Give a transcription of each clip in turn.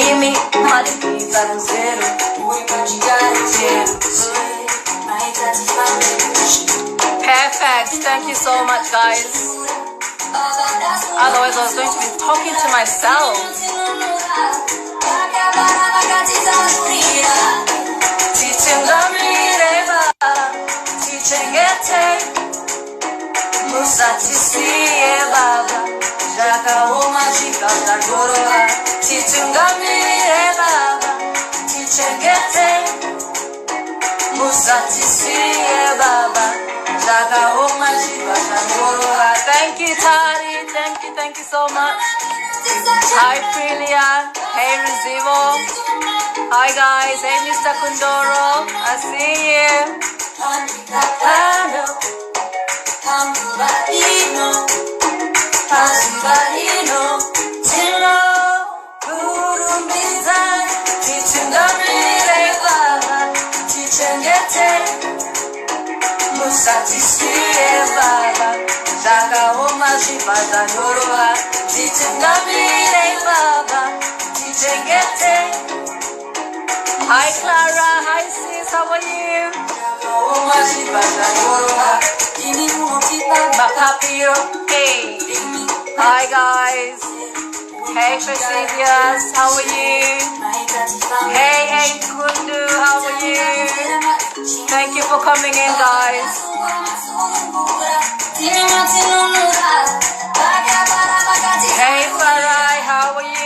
Kimi, malipiza do zero. Perfect. Thank you so much, guys. Otherwise, I was going to be talking to myself. Nditungamire baba, tichengete, musatisiye baba, jakaoma chikatagoroha. Nditungamire baba, tichengete, musatisiye baba, jakaoma chikatagoroha. Thank you, Tari. Thank you so much. Hi, Prilia. Hey, Rizivo. Hi, guys. Hey, Mr. Kundoro. I see you. Musatisiye baba, jakaoma chipatagoroha. Nditungamire baba, tichengete. Hi Clara, hi sis, how are you? Bakapiro, hey. Hi guys. Hey Presidius, how are you? Hey Kundu, how are you? Thank you for coming in, guys. Hey Farai, how are you?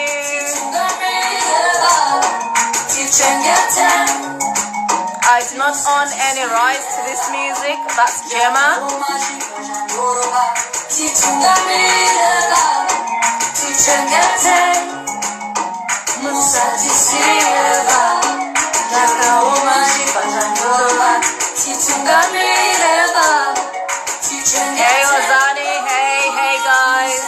I do not own any rights to this music. That's Gemma. Hey Ozani, hey guys.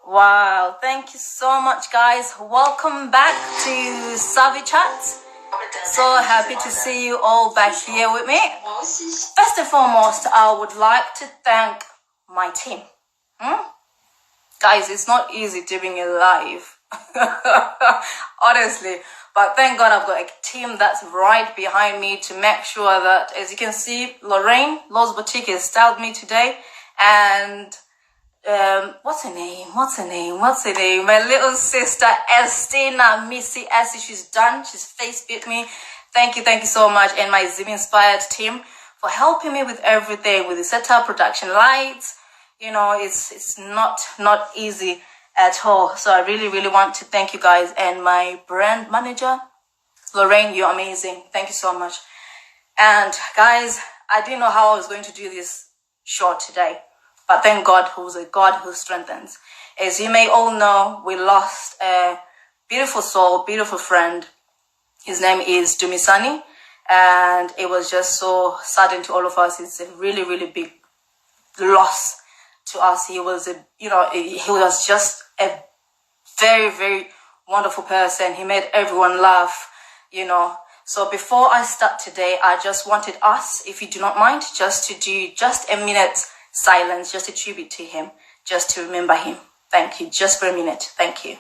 Wow, thank you so much, guys. Welcome back to Savvy Chat. So happy to see you all back here with me. First and foremost, I would like to thank my team. Guys, it's not easy doing it live. Honestly. But thank God I've got a team that's right behind me to make sure that, as you can see, Lorraine, Lowe's Boutique, has styled me today. And what's her name? My little sister, Estina Missy Essie, she's done. She's Facebook me. Thank you so much. And my Zim Inspired team for helping me with everything, with the setup, production, lights. You know, it's not easy at all. So I really want to thank you guys. And my brand manager, Lorraine, you're amazing. Thank you so much. And guys, I didn't know how I was going to do this short today. But thank God, who's a God who strengthens. As you may all know, we lost a beautiful soul, beautiful friend. His name is Dumisani. And it was just so sudden to all of us. It's a really big loss to us. He was he was just a very wonderful person. He made everyone laugh, So before I start today, I just wanted us, if you do not mind, just to do just a minute silence, just a tribute to him, just to remember him. Thank you. Just for a minute. Thank you.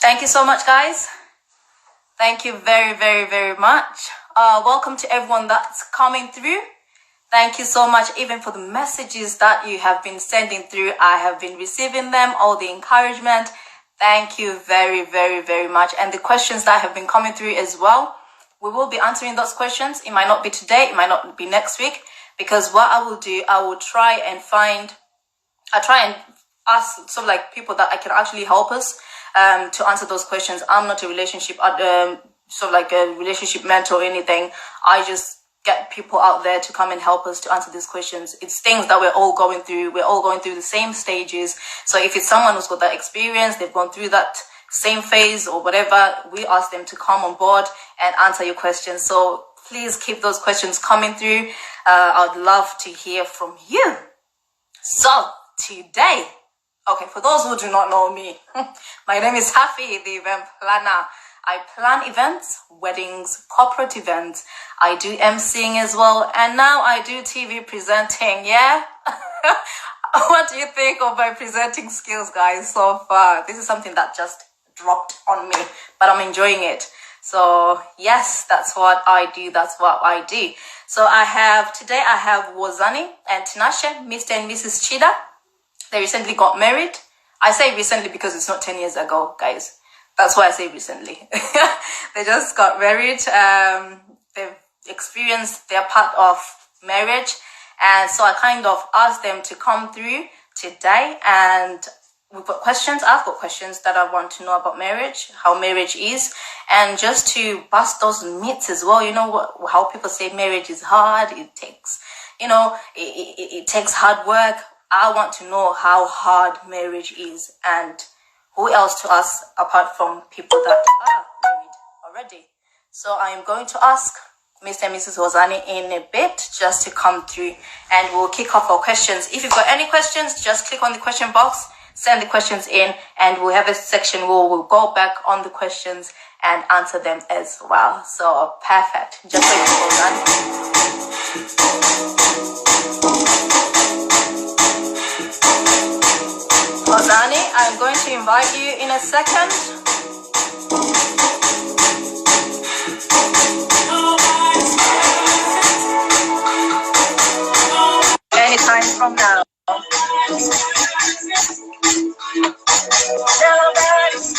Thank you so much, guys. Thank you very, very, very much. Welcome to everyone that's coming through. Thank you so much, even for the messages that you have been sending through. I have been receiving them, all the encouragement. Thank you very, very, very much. And the questions that have been coming through as well. We will be answering those questions. It might not be today, it might not be next week, because what I will do, I will try and ask sort of like people that I can actually help us to answer those questions. I'm not a relationship sort of like a relationship mentor or anything. I just get people out there to come and help us to answer these questions. It's things that we're all going through. We're all going through the same stages. So if it's someone who's got that experience, they've gone through that same phase or whatever, we ask them to come on board and answer your questions. So please keep those questions coming through. I'd love to hear from you. So today, okay, for those who do not know me, my name is Hafi, the event planner. I plan events, weddings, corporate events. I do emceeing as well. And now I do TV presenting, yeah? What do you think of my presenting skills, guys, so far? This is something that just dropped on me, but I'm enjoying it. So yes, that's what I do. That's what I do. So today I have Wozani and Tinashe, Mr. and Mrs. Chida. They recently got married. I say recently because it's not 10 years ago, guys. That's why I say recently. They just got married. They've experienced their part of marriage. And so I kind of asked them to come through today. And we've got questions. I've got questions that I want to know about marriage, how marriage is. And just to bust those myths as well. You know how people say marriage is hard. It takes, it takes hard work. I want to know how hard marriage is and who else to ask apart from people that are married already. So I am going to ask Mr. and Mrs. Wozani in a bit just to come through and we'll kick off our questions. If you've got any questions, just click on the question box, send the questions in, and we'll have a section where we'll go back on the questions and answer them as well. So perfect. Just wait for Wozani. Wozani, I'm going to invite you in a second. Anytime from now. Nobody's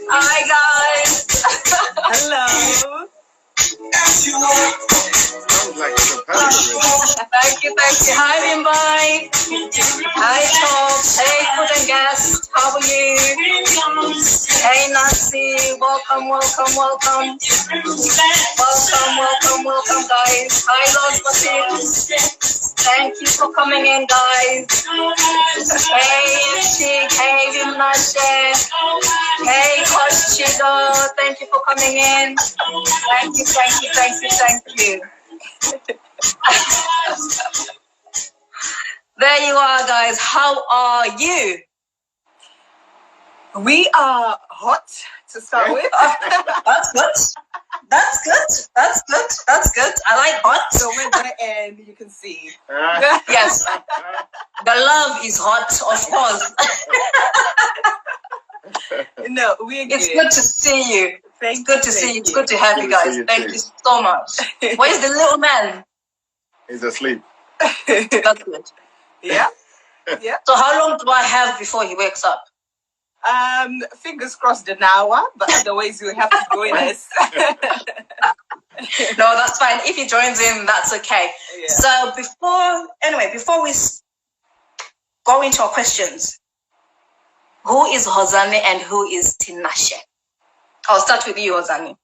Hi guys. Hello. Sounds like a competitor. Thank you. Hi, Bimbai. Hi, Top. Hey, food and guest. How are you? Hey, Nancy. Welcome. Welcome, guys. Hi, Lord Batik. Thank you for coming in, guys. Hey, Chick. Hey, Vimnashe. Hey, Coach Chidas. Thank you for coming in. Thank you. There you are, guys. How are you? We are hot to start with. That's good. I like hot. So we're going to end, you can see. Yes. The love is hot, of course. No, we're good. It's good to see you. It's good to see you. It's good to have you guys. Thank you so much. Where's the little man? He's asleep. That's good. Yeah. So how long do I have before he wakes up? Fingers crossed an hour, but otherwise you have to join us. No, that's fine. If he joins in, that's okay. Yeah. So before we go into our questions, who is Wozani and who is Tinashe? I'll start with you, Wozani.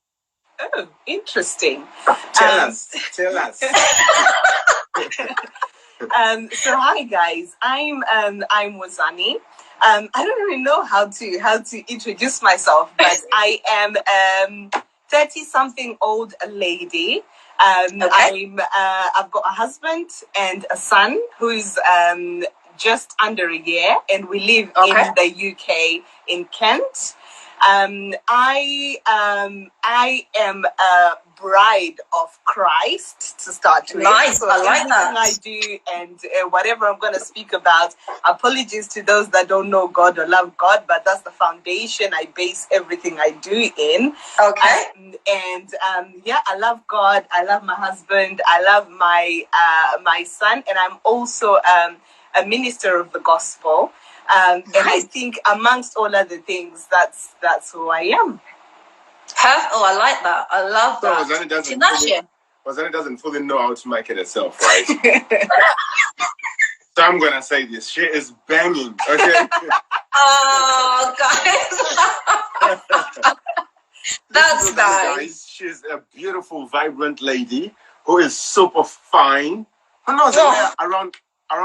Oh, interesting. Tell us. So hi guys, I'm Wozani. I don't really know how to introduce myself, but I am 30-something old lady. Okay. I've got a husband and a son who is just under a year, and we live in the UK in Kent. I am a bride of Christ to start with. Nice, So I like that. I do, and whatever I'm going to speak about, apologies to those that don't know God or love God, but that's the foundation I base everything I do in. Okay. I love God. I love my husband. I love my son, and I'm also a minister of the gospel. And I think amongst all other things, that's who I am. Oh, I like that. I love that. Wazani doesn't fully know how to make it herself, right? So I'm gonna say this. She is banging, okay? Oh, guys. That's nice. Guys, she's a beautiful, vibrant lady who is super fine. Who knows around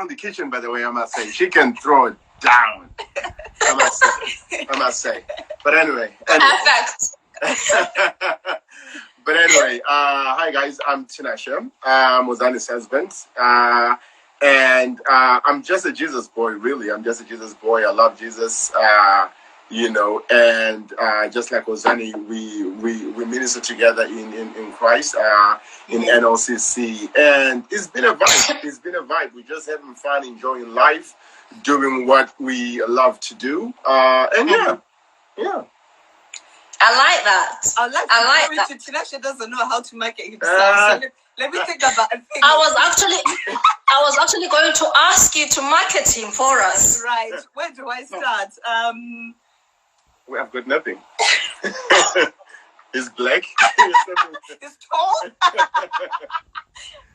the kitchen, by the way, I must say. She can throw it down. I must say. But anyway. Perfect. But anyway, hi guys, I'm Tinashe. I'm Wazani's husband. And I'm just a Jesus boy, really. I'm just a Jesus boy. I love Jesus. And just like Wazani, we minister together in Christ, in NLCC. And it's been a vibe. It's been a vibe. We're just having fun, enjoying life, doing what we love to do. Yeah. I like that. I like that. Tinashe doesn't know how to make it himself. So let me think about it. I was actually going to ask you to market him for us. Right. Where do I start? We have got nothing. He's black. He's tall.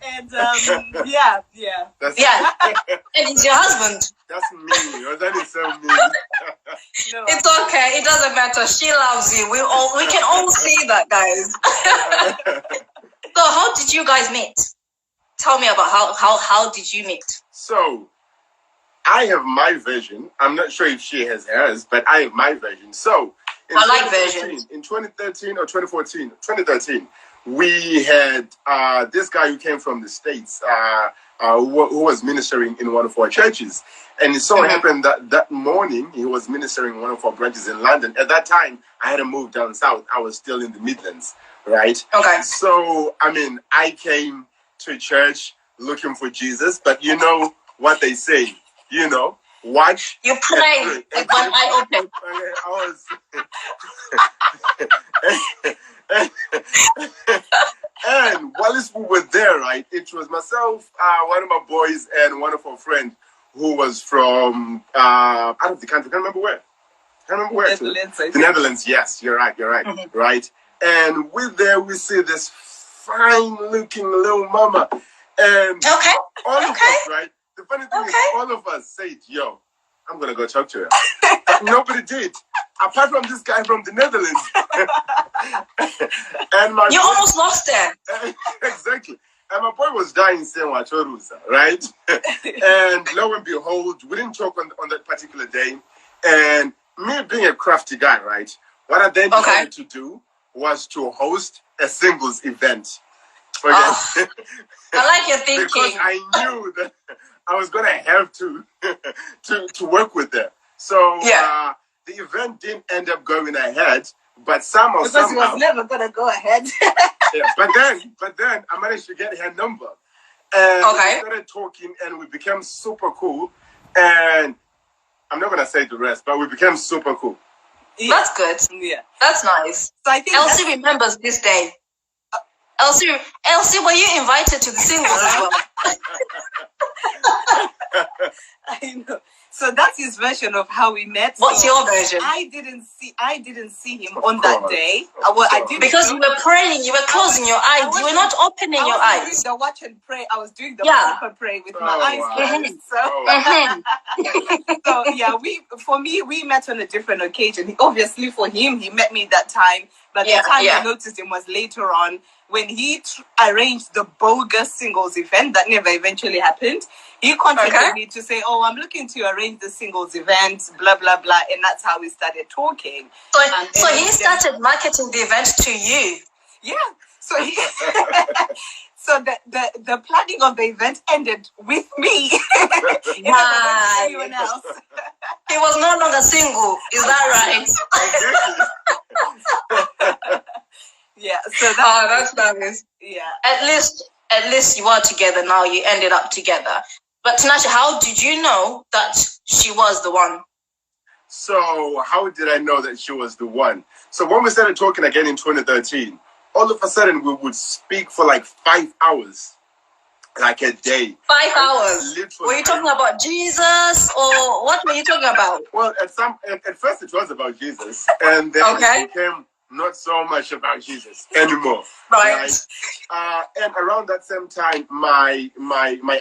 And yeah. And he's your husband. That's me. That is so mean. No. It's okay. It doesn't matter. She loves you. We can all see that, guys. So how did you guys meet? Tell me about how did you meet? So I have my version. I'm not sure if she has hers, but I have my version. So I like versions. In 2013 or 2013, we had this guy who came from the States who was ministering in one of our churches. And it so happened that morning he was ministering in one of our branches in London. At that time, I hadn't moved down south. I was still in the Midlands, right? Okay. So, I came to church looking for Jesus. But you know what they say, watch. You pray with one eye open. And while we were there, right, it was myself, one of my boys, and one of our friends who was from out of the country. Can't remember where. Netherlands, the Netherlands. Yes, you're right. Right. And with there, we see this fine-looking little mama, and all of us, right. The funny thing is, all of us said, "Yo, I'm gonna go talk to her." Nobody did, apart from this guy from the Netherlands. And you almost lost her. Exactly. And my boy was dying saying Wachorusa, right? And lo and behold, we didn't talk on that particular day. And me being a crafty guy, right? What I then decided to do was to host a singles event. Okay? Oh, I like your thinking. Because I knew that I was going to have to work with them. So the event didn't end up going ahead, but somehow it was never going to go ahead. But then I managed to get her number, and we started talking, and we became super cool. And I'm not gonna say the rest, but we became super cool. Yeah. That's good. Yeah, that's nice. So I think Elsie remembers this day. Elsie, were you invited to the singles as well? I know. So that's his version of how we met. What's your version? I didn't see him on that day. I did because you were praying. You were closing your eyes. You were not opening your eyes. I was doing the watch and pray. I was doing the proper pray with my eyes closed. So we met on a different occasion. Obviously, for him, he met me that time. But the time I noticed him was later on when he arranged the bogus singles event that never eventually happened. He contacted me to say, "Oh, I'm looking to arrange the singles event, blah blah blah," and that's how we started talking. So he started marketing the event to you. Yeah. So so the planning of the event ended with me. Wow. Anyone else? He was no longer single. Is that right? Yeah. So that's nice. Yeah. At least you are together now. You ended up together. But Tinashe, how did you know that she was the one? So how did I know that she was the one? So when we started talking again in 2013, all of a sudden we would speak for like 5 hours, like a day. 5 hours? Literally. Were you talking about Jesus or what were you talking about? Well, at first it was about Jesus, and then it became not so much about Jesus anymore. Right. And around that same time, my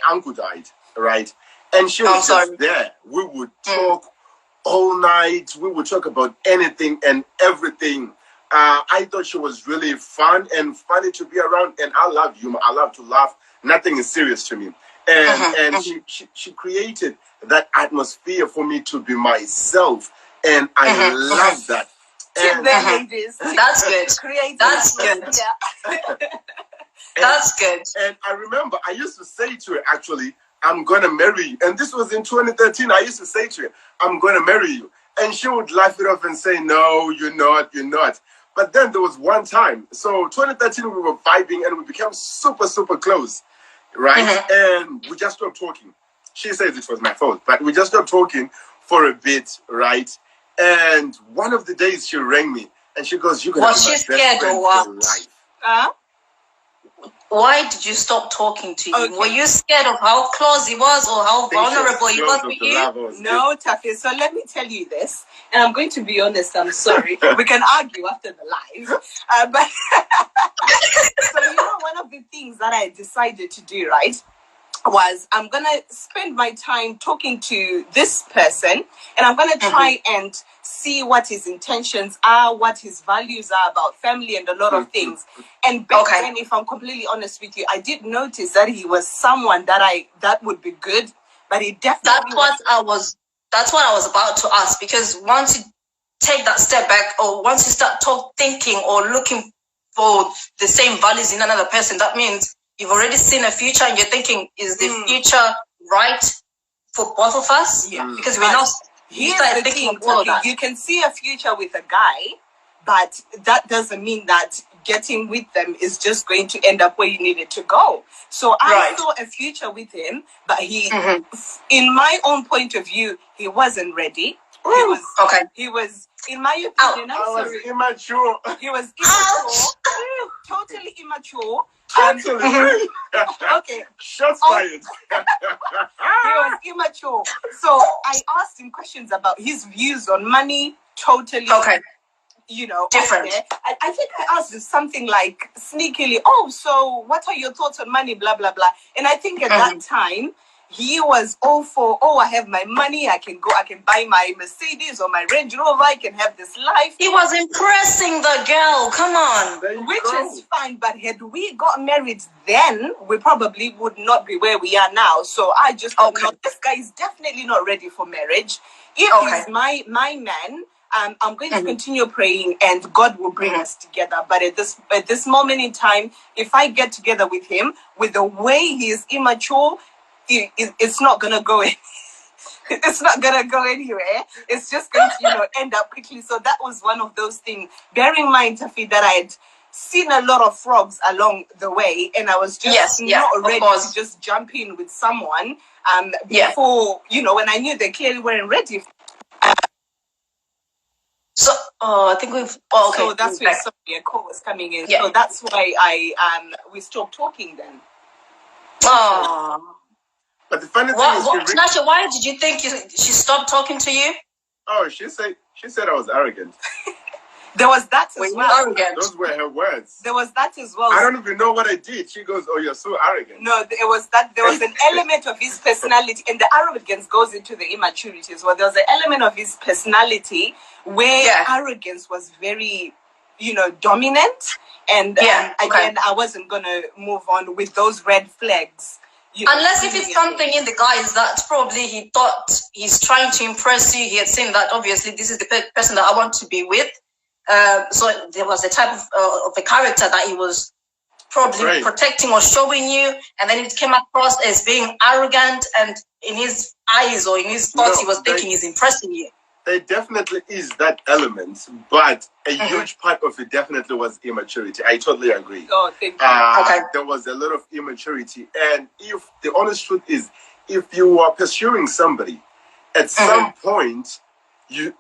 uncle died, right? And she was just there. We would talk all night. We would talk about anything and everything. I thought she was really fun and funny to be around, and I love humor. I love to laugh. Nothing is serious to me. And she created that atmosphere for me to be myself, and I love that. And ladies, that's good. That's good. That's good. And I remember I used to say to her, actually, I'm going to marry you. And this was in 2013. I used to say to her, I'm going to marry you. And she would laugh it off and say, no, you're not. But then there was one time. So 2013, we were vibing and we became super, super close, right? And we just stopped talking. She says it was my fault, but we just stopped talking for a bit, right? And one of the days she rang me and she goes, "You was she scared or what? Why did you stop talking to him? Okay. Were you scared of how close he was or how vulnerable he was with you? No, Taffy. So let me tell you this, and I'm going to be honest. I'm sorry. We can argue after the live, but so one of the things that I decided to do, right, was I'm gonna spend my time talking to this person, and I'm gonna try and see what his intentions are, what his values are about family, and a lot of things. And back then, if I'm completely honest with you, I did notice that he was someone that would be good, but he definitely. That's what I was about to ask, because once you take that step back, or once you start thinking or looking for the same values in another person, that means you've already seen a future and you're thinking, is the future right for both of us? Yeah. Because we're not. You can see a future with a guy, but that doesn't mean that getting with them is just going to end up where you needed to go. So I saw a future with him, but he, in my own point of view, he wasn't ready. He was, in my opinion, immature. He was immature, totally immature. Okay. Shots fired. He was immature. So I asked him questions about his views on money, totally different. I think I asked him something like sneakily, so what are your thoughts on money, blah, blah, blah. And I think at that time, he was all for, I have my money, I can buy my Mercedes or my Range Rover, I can have this life. He was impressing the girl, come on. Which is fine, but had we got married then, we probably would not be where we are now. So I just thought, no, this guy is definitely not ready for marriage. If he's my man, I'm going to continue praying and God will bring us together. But at this moment in time, if I get together with him, with the way he is immature, it's not gonna go it's not gonna go anywhere. It's just going to end up quickly. So that was one of those things. Bear in mind, Taffy, that I had seen a lot of frogs along the way, and I was just not ready to just jump in with someone before when I knew they clearly weren't ready. So I think we've so that's why a call was coming in. So that's why we stopped talking then. But the funny thing is, Tinashe, why did you think she stopped talking to you? Oh, she said I was arrogant. There was that as well. Arrogant. Those were her words. There was that as well. I don't even know what I did. She goes, "Oh, you're so arrogant." No, there was an element of his personality, and the arrogance goes into the immaturity as well. There was an element of his personality where arrogance was very, dominant. And again, I wasn't gonna move on with those red flags. Unless if it's something in the guys that probably he thought he's trying to impress you. He had seen that obviously this is the person that I want to be with. So there was a type of a character that he was probably protecting or showing you, and then it came across as being arrogant, and in his eyes or in his thoughts, he was thinking he's impressing you. There definitely is that element, but a huge part of it definitely was immaturity. I totally agree. Oh, thank you. There was a lot of immaturity, and if the honest truth is, if you are pursuing somebody, at some point, you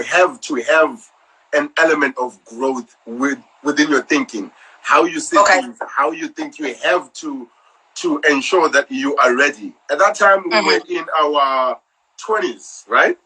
have to have an element of growth within your thinking. How you see things, how you think. You have to ensure that you are ready. At that time, we were in our 20s, right?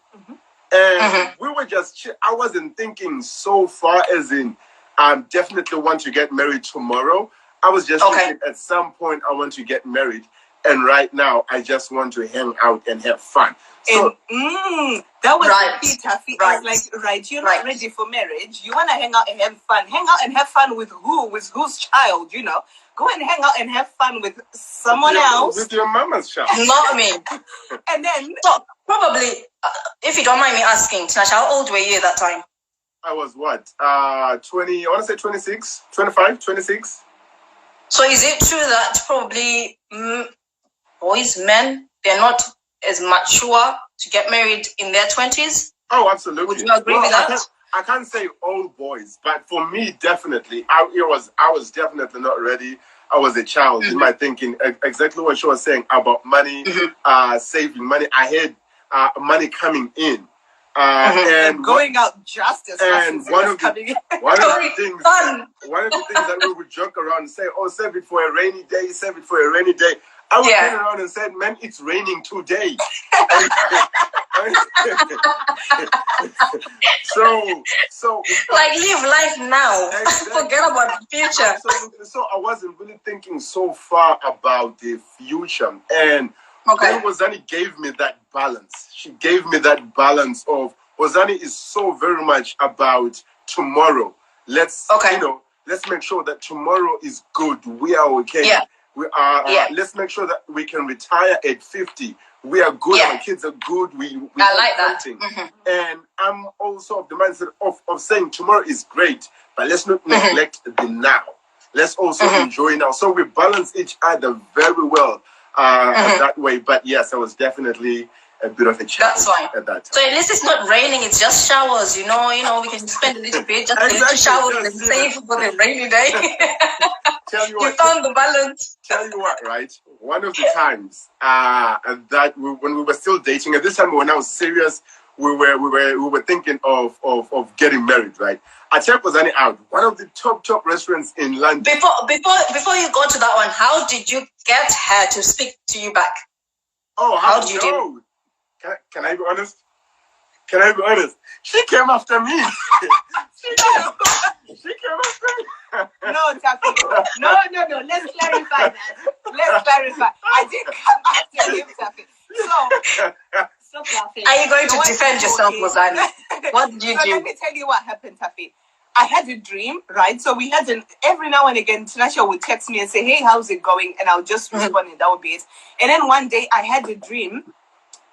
And we were just, I wasn't thinking so far as in, I definitely want to get married tomorrow. I was just thinking at some point I want to get married. And right now, I just want to hang out and have fun. So that was Taffy. I was like, you're not ready for marriage. You want to hang out and have fun. Hang out and have fun with who? With whose child, you know? Go and hang out and have fun with someone else. With your mama's child. Not me. And then... So, probably, if you don't mind me asking, Tinashe, how old were you at that time? I was what? 20, I want to say 26, 25, 26. So is it true that probably boys, men, they're not as mature to get married in their 20s? Oh, absolutely. Would you agree with that? I can't say all boys, but for me, definitely, I was definitely not ready. I was a child in my thinking. Exactly what she was saying about money, saving money. I had money coming in. And going out just as fast as one of coming in. One of the things that we would joke around and say, oh, save it for a rainy day, save it for a rainy day. I would turn around and say, man, it's raining today. so like live life now. Exactly. Forget about the future. So I wasn't really thinking so far about the future. And then Wozani gave me that balance. She gave me that balance of Wozani is so very much about tomorrow. Let's let's make sure that tomorrow is good. We are okay. Yeah. We are. Let's make sure that we can retire at 50. We are good. Our kids are good. We I like that. And I'm also of the mindset of saying tomorrow is great, but let's not neglect the now. Let's also enjoy now. So we balance each other very well that way. But yes, I was definitely a bit of a challenge. That's fine. At that time. So at least it's not raining, it's just showers, you know, we can spend a little bit, just a little shower and save for the rainy day. Tell you what, you found the balance. Tell you what, right? One of the times that when we were still dating, at this time when I was serious, we were thinking of getting married, right? I checked Wozani out. One of the top restaurants in London. Before you go to that one, how did you get her to speak to you back? Oh, how did you do? Can I be honest? Can I be honest? She came after me. She came after me. No, Taffy. No. Let's clarify that. Let's clarify. I didn't come after him, Taffy. So Taffy. Are you going to defend yourself, Wozani? What did you do? Let me tell you what happened, Taffy. I had a dream, right? So we had every now and again, Tinashe would text me and say, hey, how's it going? And I'll just respond and that would be it. And then one day I had a dream.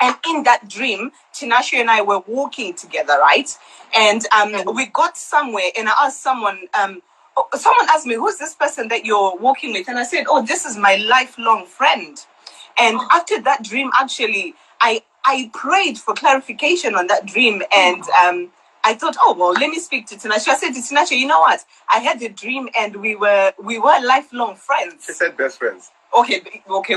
And in that dream, Tinashe and I were walking together, right? And we got somewhere and I asked someone asked me, who's this person that you're walking with? And I said, oh, this is my lifelong friend. And after that dream, actually, I prayed for clarification on that dream. And I thought, oh, well, let me speak to Tinashe. I said to Tinashe, you know what? I had a dream and we were lifelong friends. She said best friends. Okay,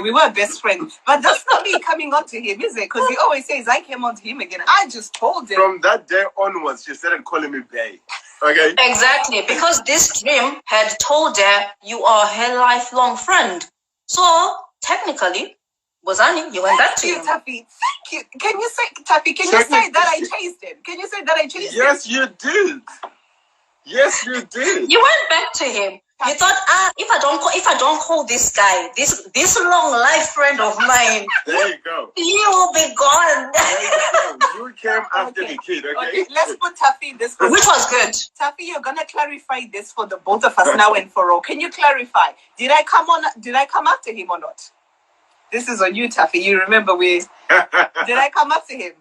we were best friends. But that's not me coming on to him, is it? Because he always says, I came on to him again. I just told him. From that day onwards, she started calling me Bay. Okay? Exactly, because this dream had told her you are her lifelong friend. So, technically, Wozani, you went back to him. Taffy. Thank you. Can you say, Taffy, can you say that I chased him? Can you say that I chased him? Yes, you did. Yes, you did. You went back to him. You thought, if I don't call this guy, this long life friend of mine, there you go. He will be gone. There you go. You came after the kid, okay? Let's put Taffy in this. Which was good. Taffy, you're gonna clarify this for the both of us now and for all. Can you clarify? Did I come after him or not? This is on you, Taffy. You remember did I come after him?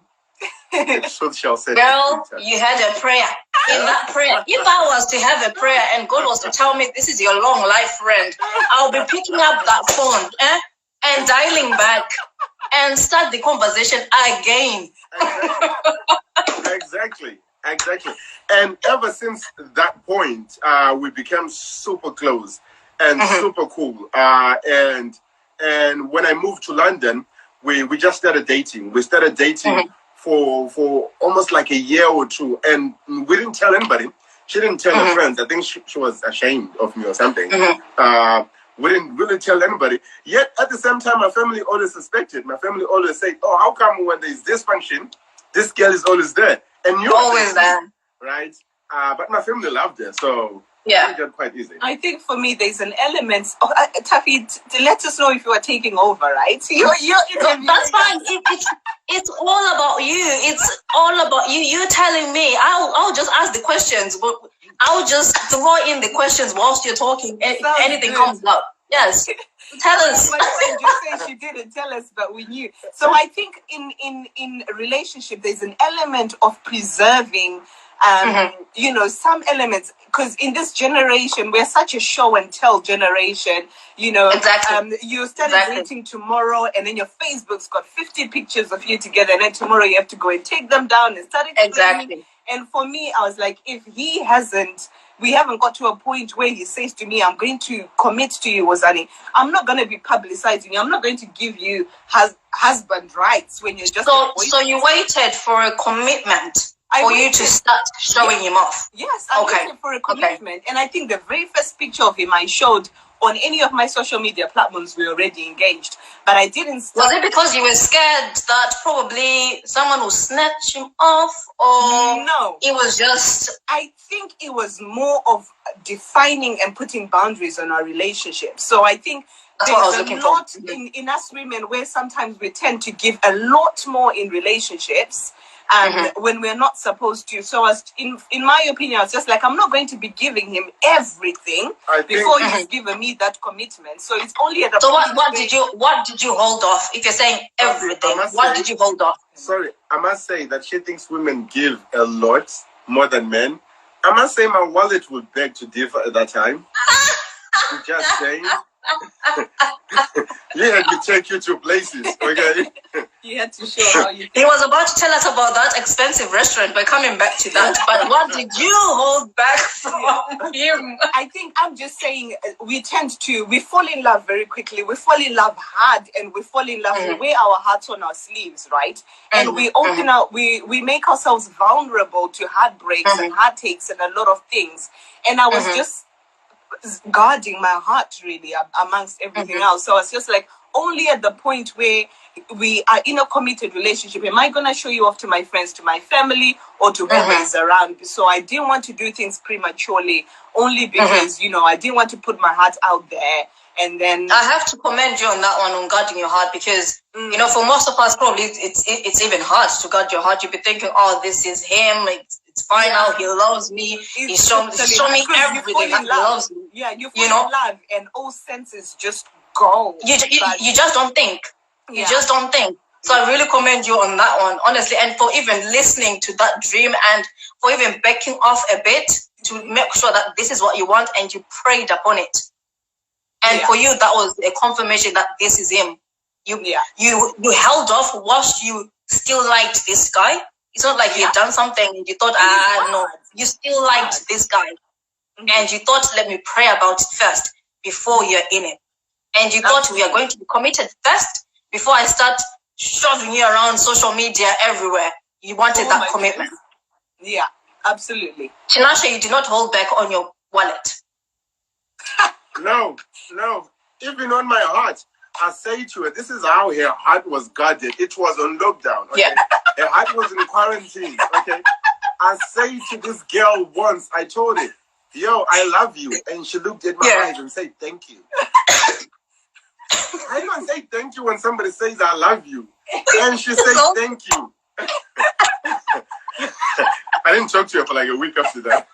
The truth shall set Girl, you free. you had a prayer. In that prayer, if I was to have a prayer and God was to tell me this is your long life friend, I'll be picking up that phone and dialing back and start the conversation again. Exactly. And ever since that point, we became super close and super cool. And when I moved to London, we just started dating. We started dating for almost like a year or two, and we didn't tell anybody. She didn't tell her friends. I think she was ashamed of me or something. We didn't really tell anybody. Yet at the same time, my family always suspected. My family always said, "Oh, how come when there's this function, this girl is always there?" And you're always there, right? But my family loved her, so yeah, it got quite easy. I think for me, there's an element. Taffy, let us know if you are taking over, right? That's fine. It's all about you. It's all about you. You're telling me. I'll just ask the questions, but I'll just throw in the questions whilst you're talking. Anything good comes up. Yes. Tell us. My friend just said she didn't tell us, but we knew. So I think in a relationship, there's an element of preserving, some elements. Because in this generation, we're such a show and tell generation. Exactly. You started dating tomorrow, and then your Facebook's got 50 pictures of you together, and then tomorrow you have to go and take them down and start explaining. Exactly. And for me, I was like, if we haven't got to a point where he says to me, I'm going to commit to you, Wozani. I'm not going to be publicizing you. I'm not going to give you husband rights when you're just... So you waited for a commitment for you to start showing him off? Yes, I waited for a commitment. Okay. And I think the very first picture of him I showed on any of my social media platforms, we were already engaged. But I didn't start... Was it because you were scared that probably someone will snatch him off? Or no, it was just... I think it was more of defining and putting boundaries on our relationship. So I think there's a lot in us women where sometimes we tend to give a lot more in relationships when we're not supposed to. So in my opinion, I was just like, I'm not going to be giving him everything before he's given me that commitment. So it's only at the point. So what did you hold off? If you're saying everything, what did you hold off? Sorry, I must say that she thinks women give a lot more than men. I must say my wallet would beg to differ at that time. I'm just saying. He had to take you to places, okay? He had to show how you... He was about to tell us about that expensive restaurant, but coming back to that. But what did you hold back from him? I think I'm just saying we fall in love very quickly. We fall in love hard, and we fall in love. We wear our hearts on our sleeves, right? And we open out, we make ourselves vulnerable to heartbreaks and heartaches and a lot of things. And I was just guarding my heart really amongst everything else. So I was just like, only at the point where we are in a committed relationship am I going to show you off to my friends, to my family, or to whoever is around. So I didn't want to do things prematurely, only because I didn't want to put my heart out there. And then I have to commend you on that one, on guarding your heart, because for most of us probably it's even hard to guard your heart. You'll be thinking, oh, this is him, it's fine now, he loves me, he's showing me everything that he loves me. Yeah, you fall in love and all senses just go. You just don't think. You just don't think. So I really commend you on that one, honestly, and for even listening to that dream and for even backing off a bit to make sure that this is what you want and you prayed upon it. And for you, that was a confirmation that this is him. You held off whilst you still liked this guy. It's not like you had done something and you thought, no. You still liked this guy. And you thought, let me pray about it first before you're in it. And you thought we are going to be committed first before I start shoving you around social media everywhere. You wanted that commitment. Goodness. Yeah, absolutely. Tinashe, you did not hold back on your wallet. No. Even on my heart, I say to her, this is how her heart was guarded. It was on lockdown. Okay? Yeah. Her heart was in quarantine. Okay. I say to this girl once, I told her, yo, I love you. And she looked at my eyes and said, thank you. I don't say thank you when somebody says I love you. And she said, thank you. I didn't talk to her for like a week after that.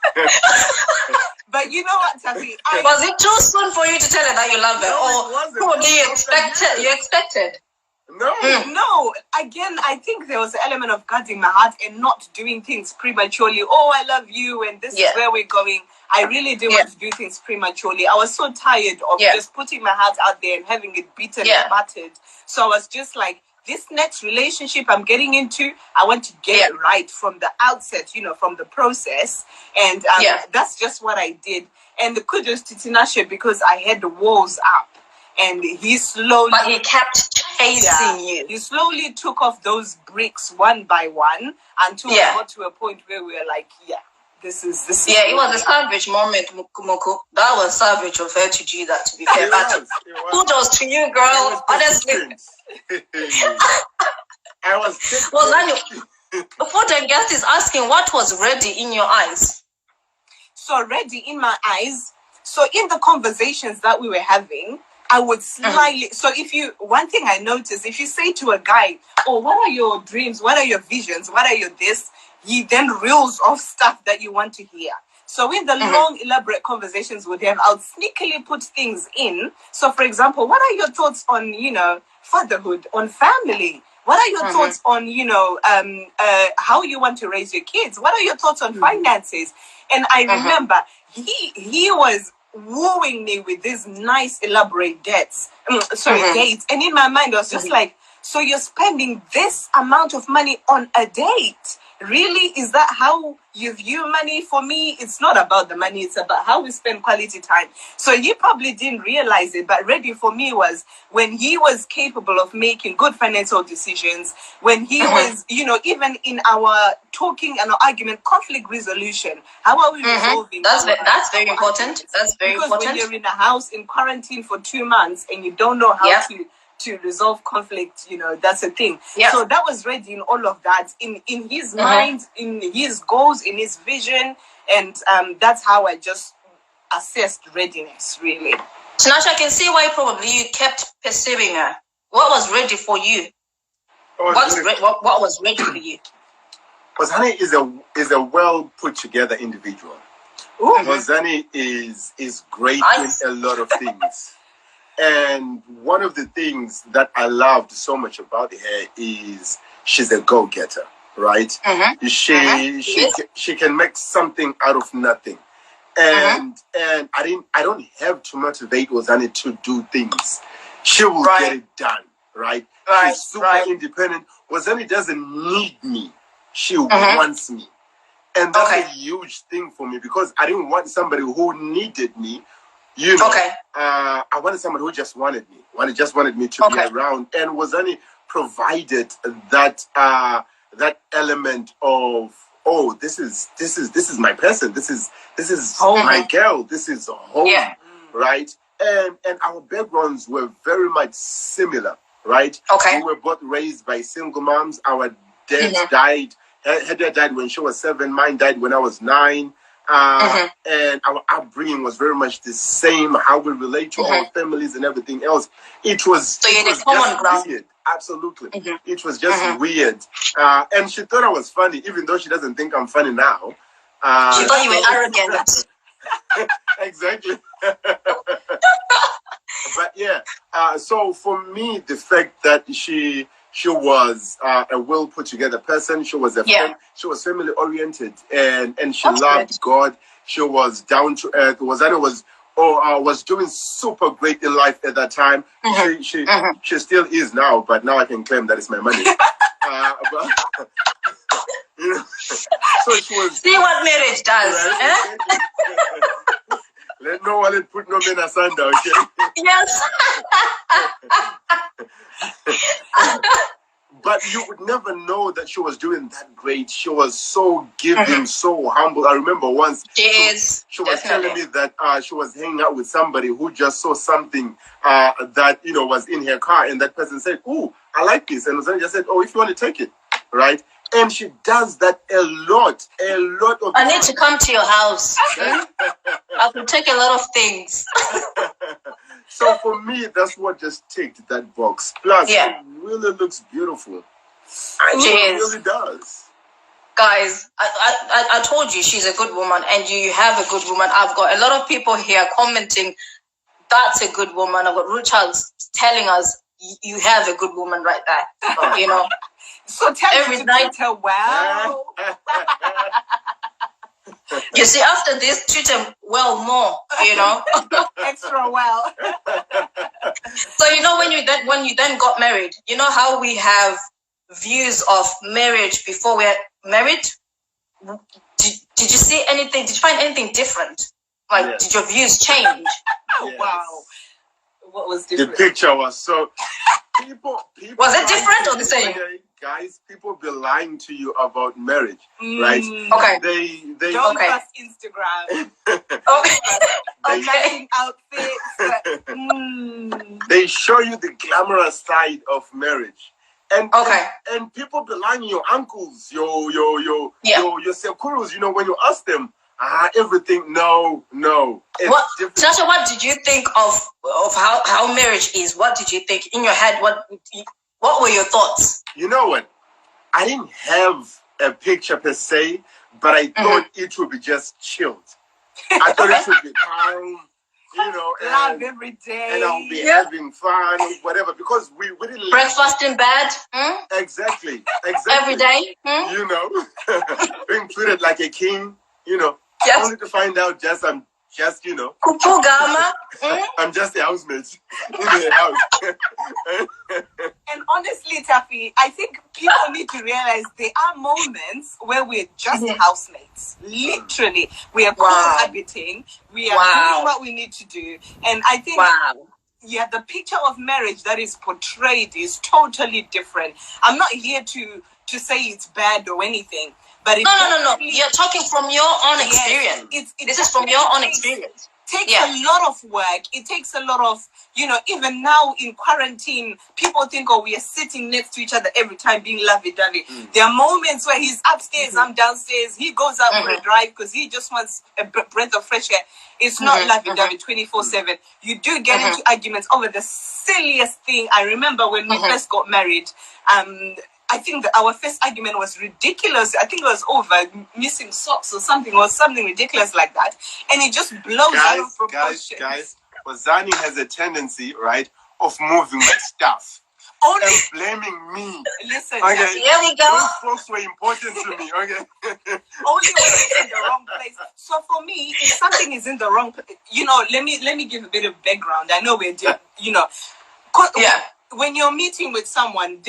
But you know what, Taffy? Was it too soon for you to tell her that you love her? Or you expected? No. No, again, I think there was an element of guarding my heart and not doing things prematurely. Oh, I love you, and this is where we're going. I really didn't want to do things prematurely. I was so tired of just putting my heart out there and having it beaten and battered. So I was just like, this next relationship I'm getting into, I want to get it right from the outset, you know, from the process. And that's just what I did. And the kudos to Tinashe, because I had the walls up. And he slowly... But he kept chasing you. He slowly took off those bricks one by one until we got to a point where we were like, this is... it was a savage moment, Mukumoko. That was savage of her to do that, to be fair. Kudos to you, girl. Honestly. I was... Well, then, before the guest is asking, what was ready in your eyes? So ready in my eyes. So in the conversations that we were having, I would slightly... So one thing I noticed, if you say to a guy, oh, what are your dreams? What are your visions? What are your this? He then reels off stuff that you want to hear. So in the long, elaborate conversations with him, I'll sneakily put things in. So for example, what are your thoughts on, you know, fatherhood, on family? What are your thoughts on, you know, how you want to raise your kids? What are your thoughts on finances? And I remember he was wooing me with these nice elaborate dates. And in my mind, I was just like, so you're spending this amount of money on a date? Really? Is that how you view money? For me, it's not about the money. It's about how we spend quality time. So he probably didn't realize it, but ready for me was when he was capable of making good financial decisions, when he was, you know, even in our talking and our argument, conflict resolution. How are we resolving? That's very important. That's very important. Because when you're in a house in quarantine for 2 months and you don't know how to resolve conflict, you know, that's a thing. So that was ready in all of that, in his mind, in his goals, in his vision, and that's how I just assessed readiness, really. Tinashe, I can see why probably you kept pursuing her. What was ready for you? What was ready for you? Wazani is a well put together individual. Wazani is great in a lot of things. And one of the things that I loved so much about her is she's a go-getter, right? She can make something out of nothing. And I don't have to motivate Wazani to do things. She will get it done, right? She's super independent. Wazani doesn't need me. She wants me. And that's a huge thing for me, because I didn't want somebody who needed me. You know, I wanted somebody who just wanted me, wanted me to be around, and Wazani provided that element of, oh, this is my person, this is my girl, this is home, right? And our backgrounds were very much similar, right? We were both raised by single moms. Our dads died. Her dad died when she was 7. Mine died when I was 9. And our upbringing was very much the same, how we relate to our families and everything else. It was just weird. Absolutely. It was just weird. And she thought I was funny, even though she doesn't think I'm funny now. She thought you were arrogant. Exactly. But yeah, so for me, the fact that she was a well put together person. She was she was family oriented, and she loved God. She was down to earth. Was doing super great in life at that time. She still is now, but now I can claim that it's my money. But, you know, so she was. See what marriage does. Right? Let no one put no men asunder, okay? Yes. But you would never know that she was doing that great. She was so giving, so humble. I remember once she was telling me that she was hanging out with somebody who just saw something that, you know, was in her car, and that person said, "Ooh, I like this," and then just said, "Oh, if you want to take it," right? And she does that a lot of I need to come to your house. I will take a lot of things. So for me, that's what just ticked that box. Plus, it really looks beautiful. It really does. Guys, I told you she's a good woman, and you have a good woman. I've got a lot of people here commenting, that's a good woman. I've got Richards telling us, you have a good woman right there. You know. So tell every her to night. treat her well. You see, after this, treat them well more. You know. Extra well. So you know when you then got married, you know how we have views of marriage before we're married. Did you see anything? Did you find anything different? Like, Yes. did your views change? Oh, wow. What was different? The picture was so. People Was it lie different to or the you, same? okay? Guys, people be lying to you about marriage, Mm. right? Okay. They Don't Okay. trust Instagram. Okay. On Okay. matching outfits. they show you the glamorous side of marriage. And Okay. and people be lying, your uncles, your sekurus, you know, when you ask them, everything, no. It's What, different. Tasha? What did you think of how marriage is? What did you think in your head? What were your thoughts? You know what? I didn't have a picture per se, but I thought it would be just chilled. I thought it would be calm, you know, Love every day. and I'll be having fun, whatever, because we didn't Breakfast in bed Exactly. every day. You know, being treated like a king, you know, Yes. only to find out I'm just, you know, Kupugama. I'm just a housemate in the house. And honestly, Taffy, I think people need to realize there are moments where we're just housemates. Literally, we are cohabiting. We are doing what we need to do. And I think, the picture of marriage that is portrayed is totally different. I'm not here to say it's bad or anything. But No. You're talking from your own experience. This is from your own experience. Takes a lot of work. It takes a lot of, even now in quarantine, people think, we are sitting next to each other every time being lovey-dovey. There are moments where he's upstairs, I'm downstairs. He goes out for a drive because he just wants a breath of fresh air. It's not lovey-dovey 24/7. You do get into arguments over the silliest thing. I remember when we first got married, I think that our first argument was ridiculous. I think it was over missing socks or something ridiculous like that. And it just blows out of proportion. Guys, Zani has a tendency, right, of moving my stuff. Only And blaming me. listen. Okay. Here we go. Those folks were important to me, okay? Only when it's in the wrong place. So for me, if something is in the wrong place, let me give a bit of background. I know we're when you're meeting with someone,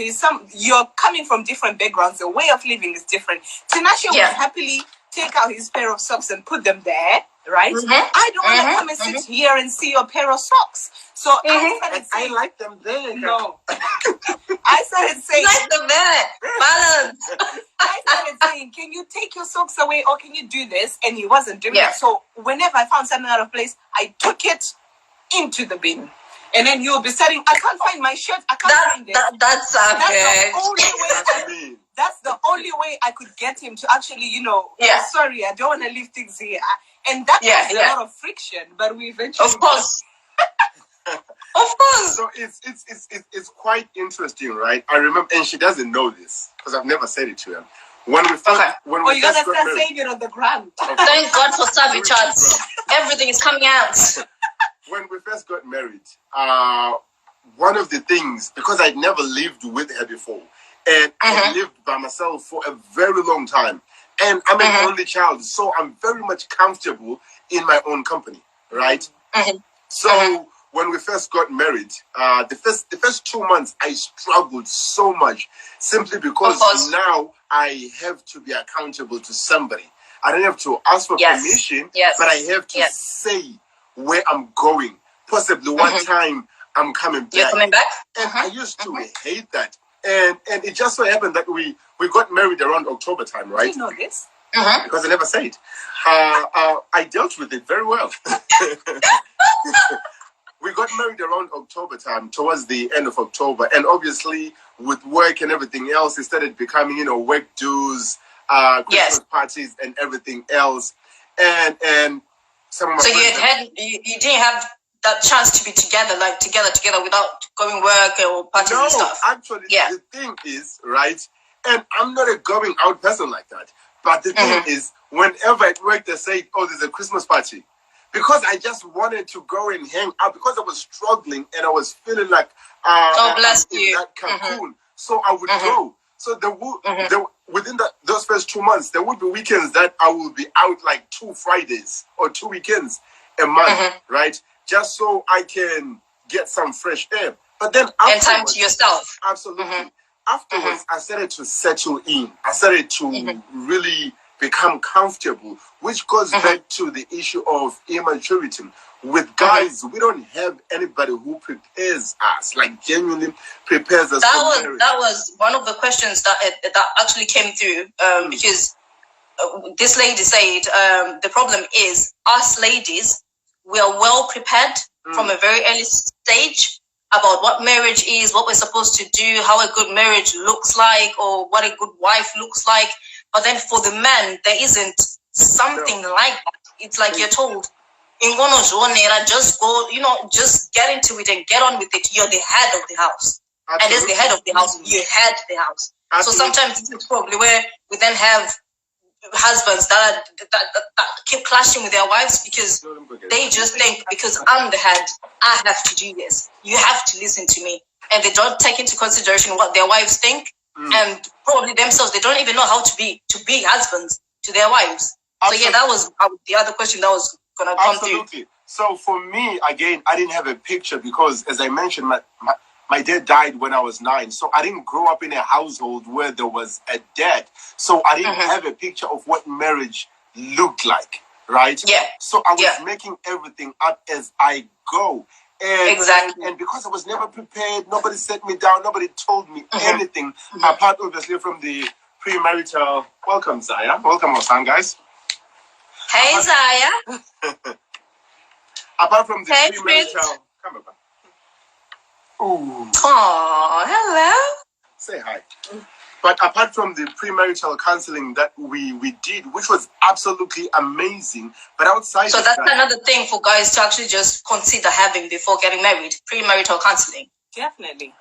you're coming from different backgrounds. The way of living is different. Tinashe would happily take out his pair of socks and put them there, right? I don't want to come and sit here and see your pair of socks. So I like them there. No. I started saying, Like the bed. Balance. I started saying, can you take your socks away or can you do this? And he wasn't doing it. So whenever I found something out of place, I took it into the bin. And then you'll be saying, I can't find my shirt. I can't find it. That's the only way. That's the only way I could get him to actually, sorry, I don't want to leave things here. And that was a lot of friction, but we eventually. Of course. Of course. So it's quite interesting, right? I remember, and she doesn't know this because I've never said it to her. When we first, when we you're gonna first got start married, saying it on the ground. Thank God for savvy chats. Everything is coming out. When we first got married, one of the things, because I'd never lived with her before, and I lived by myself for a very long time, and I'm an only child, so I'm very much comfortable in my own company, right? So when we first got married, the first 2 months, I struggled so much, simply because now I have to be accountable to somebody. I don't have to ask for permission, but I have to say where I'm going, possibly what time I'm coming back. You're coming back? And I used to hate that. And it just so happened that we got married around October time, right? Did you know this? Because I never said. I dealt with it very well. We got married around October time, towards the end of October. And obviously, with work and everything else, it started becoming, work dues, Christmas parties and everything else. And some of my friends, you didn't have that chance to be together without going work or parties and stuff. Actually, the thing is, right, and I'm not a going out person like that, but the thing is, whenever at work they say, there's a Christmas party, because I just wanted to go and hang out because I was struggling and I was feeling like bless in you. that cocoon. So I would go. So within those first 2 months, there would be weekends that I will be out like 2 Fridays or 2 weekends a month, right? Just so I can get some fresh air. But then and time to yourself. Absolutely. Afterwards, I started to settle in. I started to really become comfortable, which goes back to the issue of immaturity. With guys, we don't have anybody who prepares us, like genuinely prepares us for marriage. That was one of the questions that actually came through because this lady said the problem is us ladies, we are well prepared from a very early stage about what marriage is, what we're supposed to do, how a good marriage looks like, or what a good wife looks like. But then for the man, there isn't something like that. It's like you're told, just go, just get into it and get on with it. You're the head of the house. Absolutely. And as the head of the house, you head the house. Absolutely. So sometimes this is probably where we then have husbands that keep clashing with their wives because they just think, because I'm the head, I have to do this. You have to listen to me. And they don't take into consideration what their wives think. And probably themselves, they don't even know how to be husbands to their wives. Absolutely. So yeah, that was the other question that was gonna come through. So for me, again, I didn't have a picture because, as I mentioned, my dad died when I was 9. So I didn't grow up in a household where there was a dad. So I didn't have a picture of what marriage looked like, right? Yeah. So I was making everything up as I go. Exactly. And because I was never prepared, nobody set me down, nobody told me anything, apart obviously from the premarital. Welcome, Zaya. Welcome, Osan, guys. Hey, Zaya. Apart from the premarital. Come on. Ooh. Oh, hello. Say hi. But apart from the premarital counseling that we did, which was absolutely amazing, but outside so of that's that, another thing for guys to actually just consider having before getting married, premarital counseling. Definitely.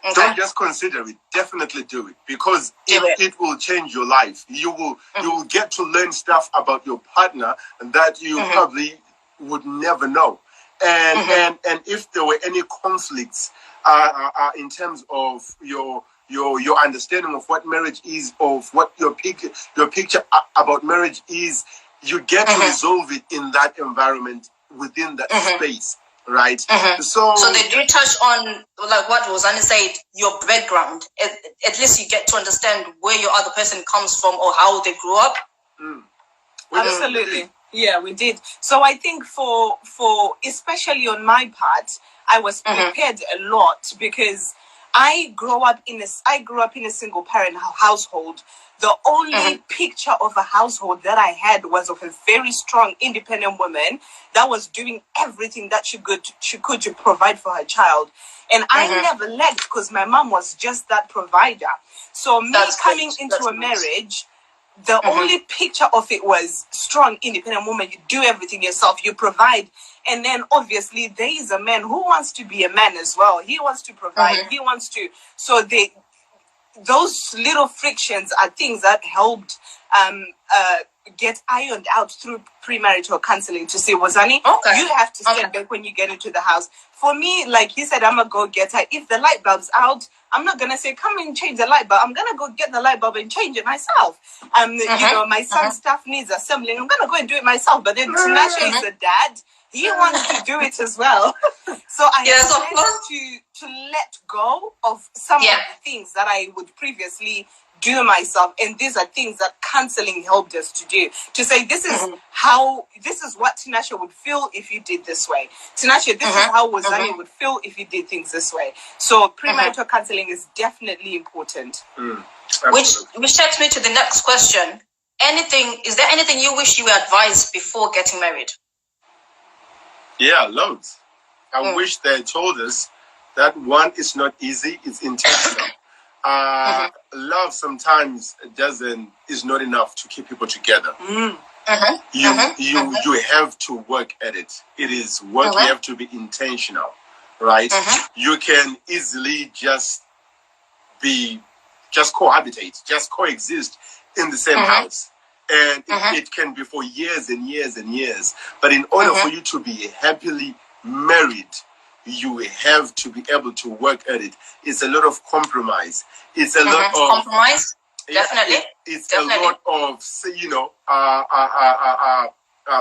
Okay. Don't just consider it. Definitely do it, because it will change your life. You will get to learn stuff about your partner that you probably would never know. And if there were any conflicts in terms of your understanding of what marriage is, of what your picture about marriage is, you get to resolve it in that environment, within that space, right? So they do touch on, like what Rosanna said, your background. At least you get to understand where your other person comes from or how they grew up. Absolutely. Yeah, we did. So I think for especially on my part, I was prepared a lot because I grew up in a single parent household. The only picture of a household that I had was of a very strong, independent woman that was doing everything that she could to provide for her child. And I never lacked because my mom was just that provider. So me coming into a marriage, the only picture of it was strong, independent woman. You do everything yourself. You provide. And then obviously there is a man who wants to be a man as well. He wants to provide. He wants to. So those little frictions are things that helped get ironed out through premarital counseling to say, Wazani, you have to stand back when you get into the house. For me, like he said, I'm a go-getter. If the light bulb's out, I'm not going to say, come and change the light bulb. I'm going to go get the light bulb and change it myself. You know, my son's stuff needs assembling. I'm going to go and do it myself. But then Tinashe is a dad. He wants to do it as well. So I had to let go of some of the things that I would previously do myself. And these are things that counseling helped us to do. To say, this is what Tinashe would feel if you did this way. Tinashe, this is how Wazani would feel if you did things this way. So premarital counseling is definitely important. Which takes me to the next question. Is there anything you wish you were advised before getting married? Yeah, loads. I wish they told us that one, it's not easy, it's intentional. Love sometimes is not enough to keep people together. You have to work at it. It is work. You have to be intentional, right? You can easily just cohabitate, just coexist in the same house, And it can be for years and years and years. But in order for you to be happily married, you have to be able to work at it. It's a lot of compromise. It's a lot of compromise. Definitely. It's Definitely. a lot of,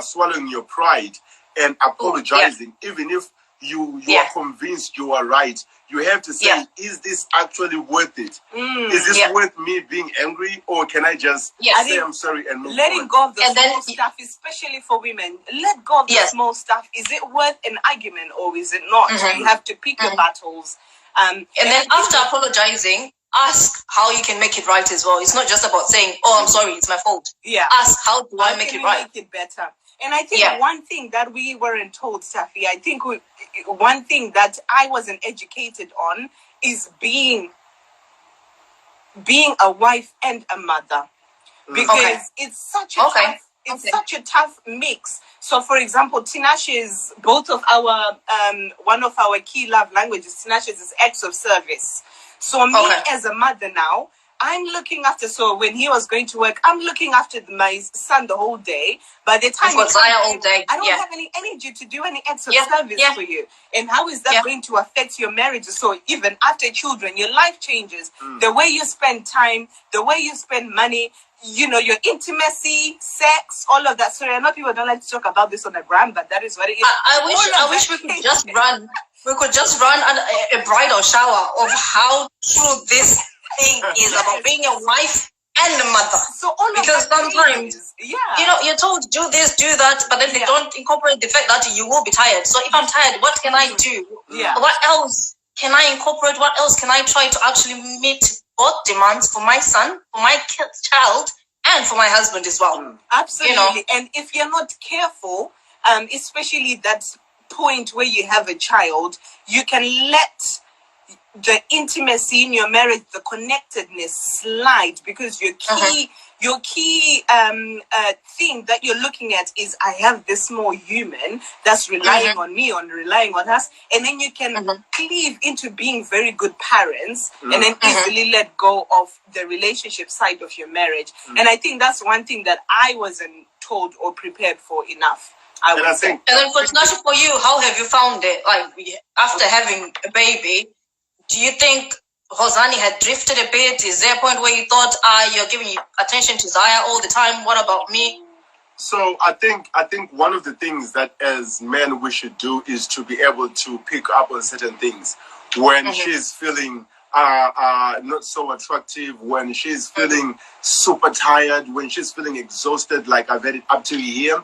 swallowing your pride and apologizing, even if you are convinced you are right. You have to say, is this actually worth it? Is this worth me being angry, or can I just say I'm sorry and move on? Letting go of the small stuff, especially for women. Let go of the small stuff. Is it worth an argument, or is it not? You have to pick your battles. And then after apologizing, ask how you can make it right as well. It's not just about saying, "Oh, I'm sorry, it's my fault." Yeah. Ask, how do I make it right? Make it better. And I think one thing that we weren't told, Safi, I think one thing that I wasn't educated on is being a wife and a mother, because it's such a tough mix. So, for example, Tinashe's, both of our one of our key love languages, Tinashe's is acts of service. So me as a mother now, I'm looking after, so when he was going to work, I'm looking after my son the whole day. By the time all day. I don't have any energy to do any acts of service for you. And how is that going to affect your marriage? So even after children, your life changes. The way you spend time, the way you spend money, your intimacy, sex, all of that. Sorry, I know people don't like to talk about this on the gram, but that is what it is. I wish we could just run. We could just run a bridal shower of how true this thing is about being a wife and a mother. So because sometimes you're told do this, do that, but then they don't incorporate the fact that you will be tired. So if I'm tired, what can I do? What else can I incorporate? What else can I try to actually meet both demands for my son, for my child, and for my husband as well? Absolutely. And if you're not careful, especially that point where you have a child, you can let the intimacy in your marriage, the connectedness slide, because your key thing that you're looking at is, I have this small human that's relying on me, relying on us, and then you can cleave into being very good parents, and then easily let go of the relationship side of your marriage. And I think that's one thing that I wasn't told or prepared for enough. I would say. And then for you, how have you found it? Like, after having a baby, do you think Hosani had drifted a bit? Is there a point where you thought, you're giving attention to Zaya all the time? What about me? So I think one of the things that as men we should do is to be able to pick up on certain things when she's feeling not so attractive, when she's feeling super tired, when she's feeling exhausted, like I've had it up to here.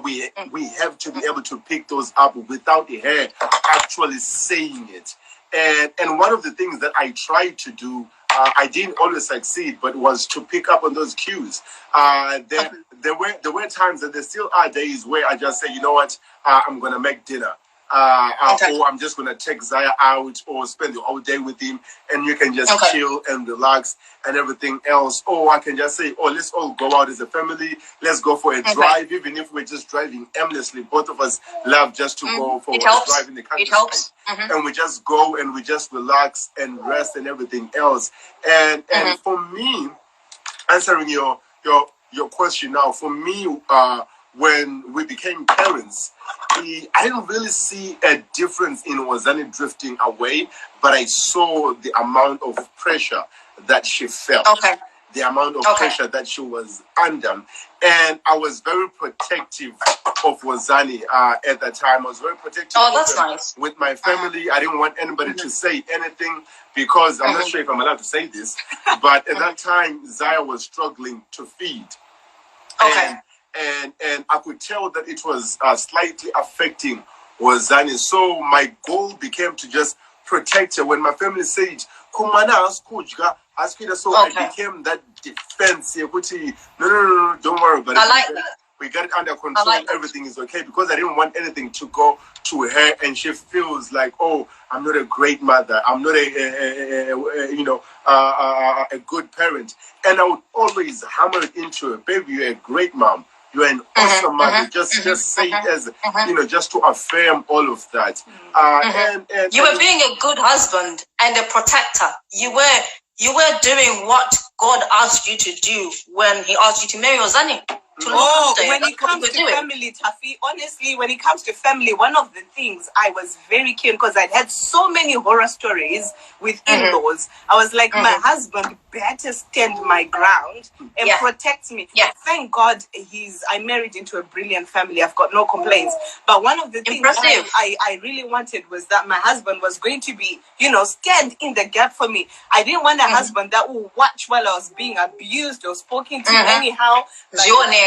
We have to be able to pick those up without her actually saying it. And one of the things that I tried to do, I didn't always succeed, but was to pick up on those cues. There were times, and there still are days, where I just say, you know what, I'm going to make dinner. Or I'm just going to take Zaya out or spend the whole day with him, and you can just chill and relax and everything else. Or I can just say, let's all go out as a family. Let's go for a drive, even if we're just driving aimlessly. Both of us love just to go for a drive in the countryside. It helps. And we just go and we just relax and rest and everything else. And for me, answering your question now, for me, when we became parents, I didn't really see a difference in Wazani drifting away, but I saw the amount of pressure that she felt, the amount of pressure that she was under. And I was very protective of Wazani at that time. I was very protective with my family. I didn't want anybody to say anything, because I'm not sure if I'm allowed to say this, but at that time, Zaya was struggling to feed. And I could tell that it was slightly affecting Wazani. So my goal became to just protect her. When my family said, "Kumana askujga," so I became that defense. No, don't worry about it. I like that. We got it under control. Everything is okay, because I didn't want anything to go to her, and she feels like, I'm not a great mother. I'm not a good parent. And I would always hammer it into her, baby, you're a great mom. You're an awesome mother. Just say it as, just to affirm all of that. And you were being a good husband and a protector. You were doing what God asked you to do when He asked you to marry Ozani? When it comes to family, Taffy, honestly, when it comes to family, one of the things I was very keen, because I'd had so many horror stories with in-laws. I was like, my husband better stand my ground and protect me. Yeah. Thank God I married into a brilliant family. I've got no complaints. But one of the things I really wanted was that my husband was going to be, stand in the gap for me. I didn't want a husband that would watch while I was being abused or spoken to anyhow.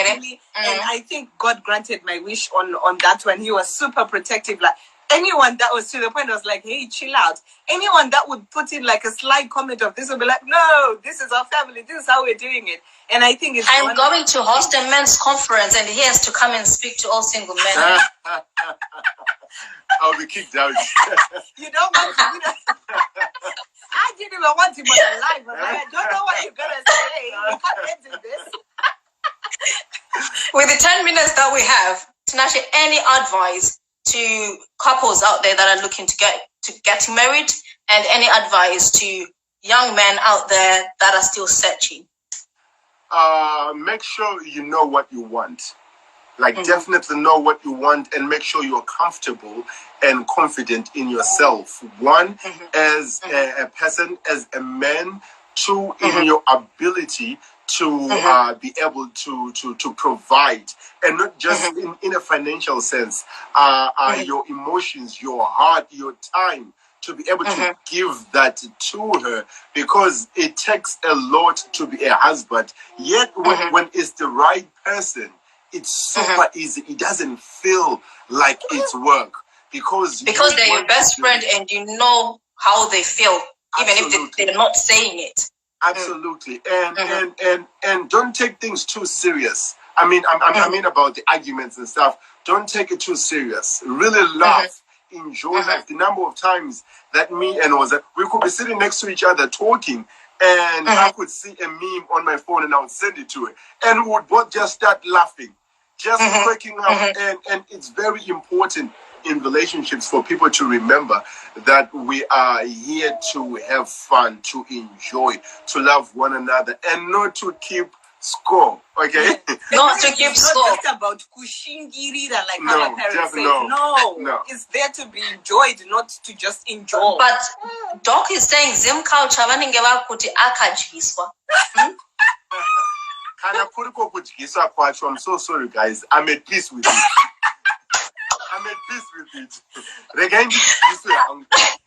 And I think God granted my wish on that one. He was super protective. Like anyone that was to the point, I was like, hey, chill out. Anyone that would put in like a slight comment of this would be like, no, this is our family. This is how we're doing it. And I think I'm going to host a men's conference and he has to come and speak to all single men. I'll be kicked out. You don't want to do that. I didn't even want him alive. I don't know what you're going to say. You can't edit this. With the 10 minutes that we have, Tinashe, any advice to couples out there that are looking to getting married, and any advice to young men out there that are still searching? Make sure you know what you want. Definitely know what you want, and make sure you're comfortable and confident in yourself. One, as a person, as a man. Two, in your ability to be able to provide, and not just in a financial sense, your emotions, your heart, your time, to be able to give that to her, because it takes a lot to be a husband. Yet when it's the right person, it's super easy. It doesn't feel like it's work, because they're your best friend and you know how they feel. Absolutely. Even if they're not saying it. Absolutely. And don't take things too serious. I mean about the arguments and stuff. Don't take it too serious. Really laugh. Enjoy life. The number of times that me and we could be sitting next to each other talking, and I could see a meme on my phone and I would send it to her, and we would both just start laughing, just cracking up. And it's very important in relationships for people to remember that we are here to have fun, to enjoy, to love one another, and not to keep score. Okay? Not to keep score. It's not just about kushingirira like how my parents say. No. It's there to be enjoyed, not to just enjoy. But Doc is saying Zim culture vanenge vakuti akadyiswa. Kana kuriko kudyiswa kwacho, I'm so sorry guys. I'm at peace with it. I'm at peace with it.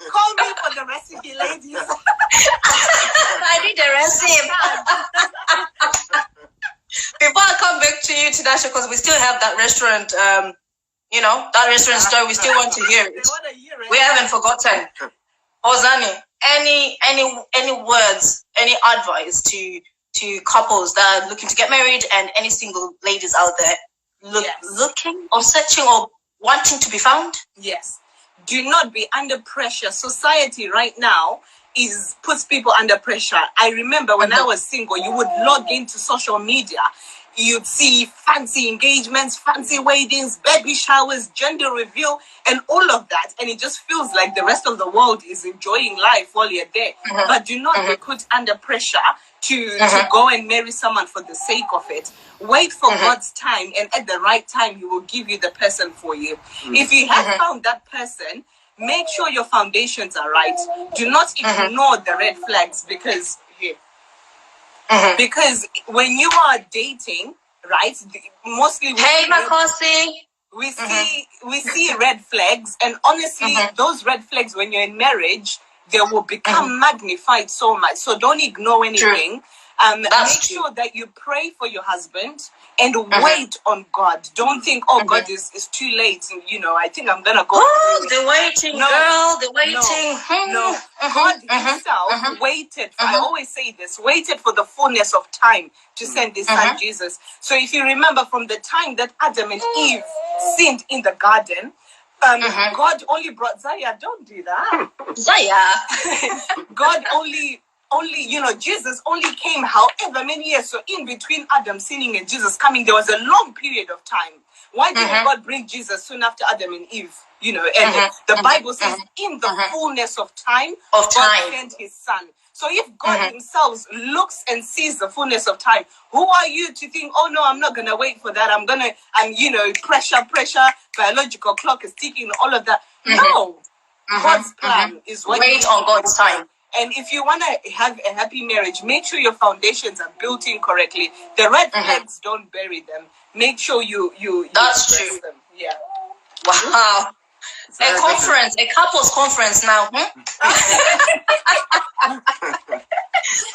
Call me for the recipe, ladies. I need a recipe. Before I come back to you, Tinashe, because we still have that restaurant, that restaurant story. We still want to hear it. We haven't forgotten. Ozani, any words, any advice to couples that are looking to get married, and any single ladies out there looking or searching or wanting to be found? Yes. Do not be under pressure. Society right now puts people under pressure. I remember when I was single, you would log into social media. You'd see fancy engagements, fancy weddings, baby showers, gender reveal, and all of that. And it just feels like the rest of the world is enjoying life while you're there. But do not be put under pressure to go and marry someone for the sake of it. Wait for God's time, and at the right time, He will give you the person for you. If you have found that person, make sure your foundations are right. Do not ignore the red flags, because when you are dating, right, mostly we see red flags, and honestly, those red flags, when you're in marriage, they will become magnified so much. So don't ignore anything. Make sure that you pray for your husband and wait on God. Don't think, God is too late. And, I think I'm going to go. Oh, the waiting, girl, the waiting. No. God Himself waited. I always say this, waited for the fullness of time to send His Son Jesus. So if you remember, from the time that Adam and Eve sinned in the garden, God only brought Zaya. Don't do that. Zaya. God only, Jesus only came however many years. So in between Adam sinning and Jesus coming, there was a long period of time Why didn't God bring Jesus soon after Adam and Eve? You know, and the Bible says in the fullness of time, God sent his son. So if God himself looks and sees the fullness of time, who are you to think, oh no, I'm not going to wait for that. I'm you know, pressure, biological clock is ticking, all of that. No. God's plan is what wait on God's time. And if you want to have a happy marriage, make sure your foundations are built in correctly. The red flags, don't bury them. Make sure you That's true. them. Yeah. Wow. A couples conference now.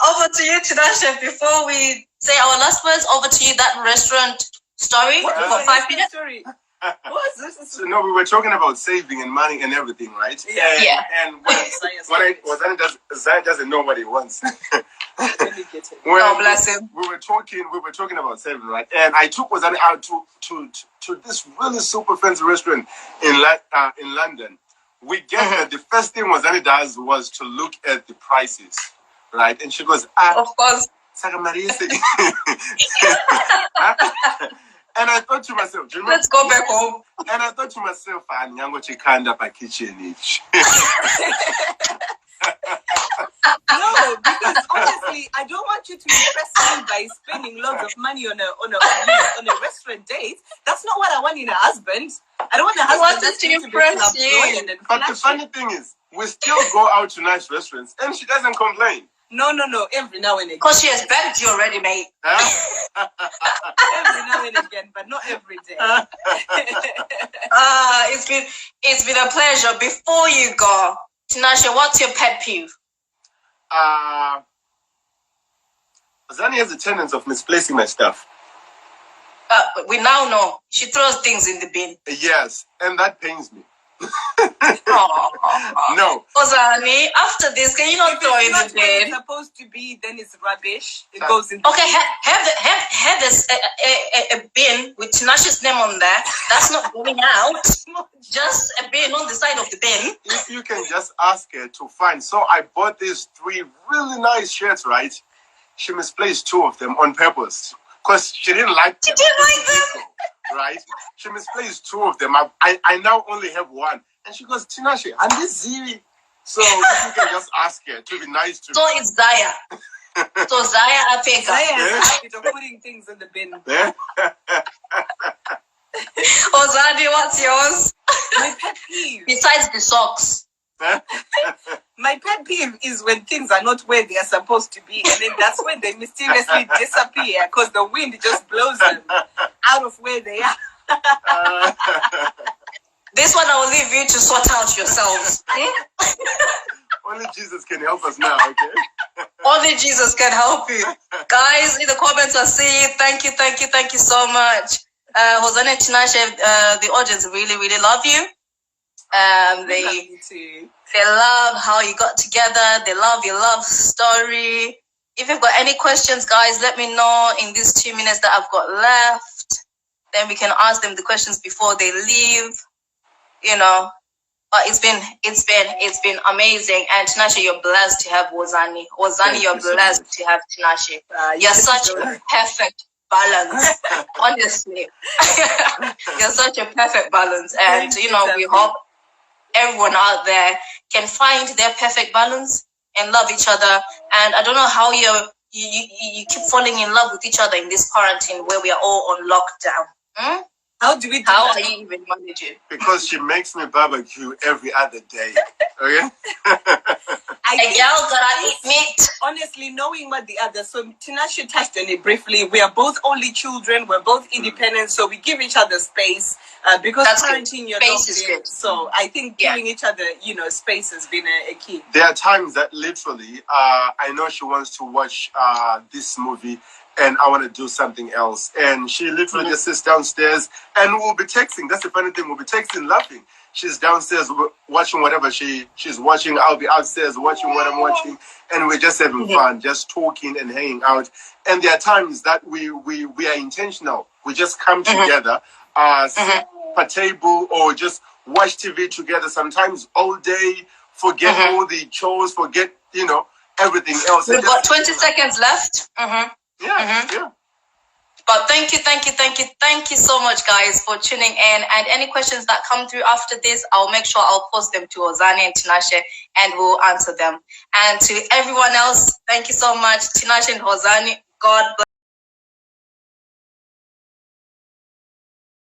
Over to you, Tinashe. Before we say our last words, over to you, that restaurant story for 5 minutes. Story? What is this? So, no, we were talking about saving and money and everything, right? Yeah. And Zaya doesn't know what he wants. Let me get it. Oh, bless him. We were talking about saving, right? And I took Wazani out to this really super fancy restaurant in London. We get there. The first thing Wazani does was to look at the prices, right? And she goes, of course. And I thought to myself, do you remember? Let's go back home. And I thought to myself, Nyango Chikanda pa kitchen each. No, because honestly, I don't want you to impress me by spending loads of money on a restaurant date. That's not what I want in a husband. I don't want a husband that's going to impress you. But the funny thing is, we still go out to nice restaurants, and she doesn't complain. No. Every now and again. Because she has begged you already, mate. Every now and again, but not every day. It's been a pleasure. Before you go, Tinashe, what's your pet peeve? Zani has a tendency of misplacing my stuff. We now know she throws things in the bin. Yes, and that pains me. No. Ozani, after this, can you not throw in the bin? It's supposed to be, then it's rubbish. It goes in. Okay, have a bin with Tinashe's name on there. That's not going out. Just a bin on the side of the bin. If you can just ask her to find. So I bought these 3 really nice shirts, right? She misplaced 2 of them on purpose because she didn't like them. She didn't like them. Right? She misplaced 2 of them. I now only have 1. And she goes, Tinashe, and this Ziri. So if you can just ask her to be nice to me. So it's Zaya. So Zaya Apeka. Zaya has a habit of putting things in the bin. Ozani, what's yours? My pet peeve. Besides the socks. My pet peeve is when things are not where they are supposed to be, and then that's when they mysteriously disappear because the wind just blows them out of where they are. This one I will leave you to sort out yourselves. Only Jesus can help us now, okay? Only Jesus can help you. Guys, in the comments I see, thank you so much. Hosane and Tinashe, the audience really, really love you. They love how you got together. They love your love story. If you've got any questions, guys, let me know in these 2 minutes that I've got left. Then we can ask them the questions before they leave. You know, but it's been amazing. And Tinashe, you're blessed to have Wozani. Wozani, you're blessed to have Tinashe. You're such a perfect balance. Honestly, you're such a perfect balance. And you know, we hope everyone out there can find their perfect balance and love each other. And I don't know how you keep falling in love with each other in this quarantine where we are all on lockdown. How do we do How that? are you even managing? Because she makes me barbecue every other day. Okay? A girl gotta eat meat. Honestly, knowing what the other, so Tinashe touched on it briefly. We are both only children. We're both independent, so we give each other space because parenting your dog. So I think giving each other, space has been a key. There are times that literally, I know she wants to watch this movie, and I want to do something else. And she literally just sits downstairs and we'll be texting. That's the funny thing. We'll be texting, laughing. She's downstairs watching whatever she's watching. I'll be upstairs watching what I'm watching. And we're just having fun, just talking and hanging out. And there are times that we are intentional. We just come together, sit at a table or just watch TV together. Sometimes all day, forget all the chores, forget, everything else. We've got 20 seconds left. Yeah. But thank you so much, guys, for tuning in. And any questions that come through after this, I'll make sure I'll post them to Ozani and Tinashe, and we'll answer them. And to everyone else, thank you so much, Tinashe and Ozani. God bless.